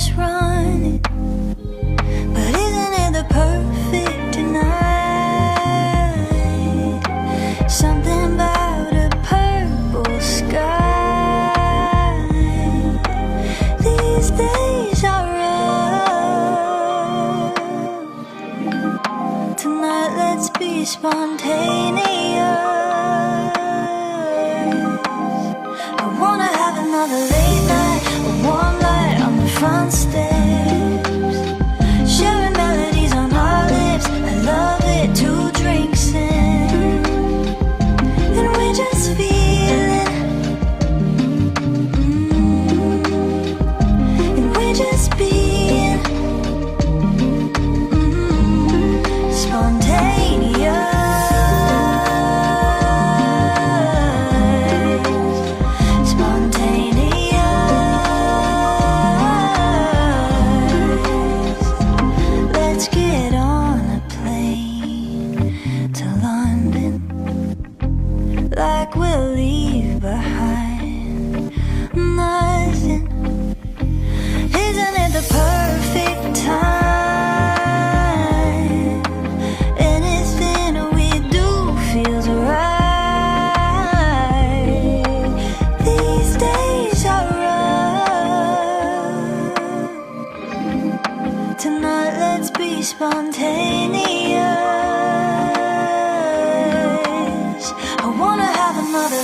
finish running, but isn't it the perfect night? Something about a purple sky. These days are rough. Tonight let's be spontaneous. I wanna have another late night, a warm light on the front steps, sharing melodies on our lips. I love it, 2 drinks in, and we're just feeling, and we're just being spontaneous. Let's get on a plane to London, like we'll leave behind nothing. Isn't it the perfect time? Anything we do feels right. These days are rough. Tonight let's be spontaneous. I wanna have another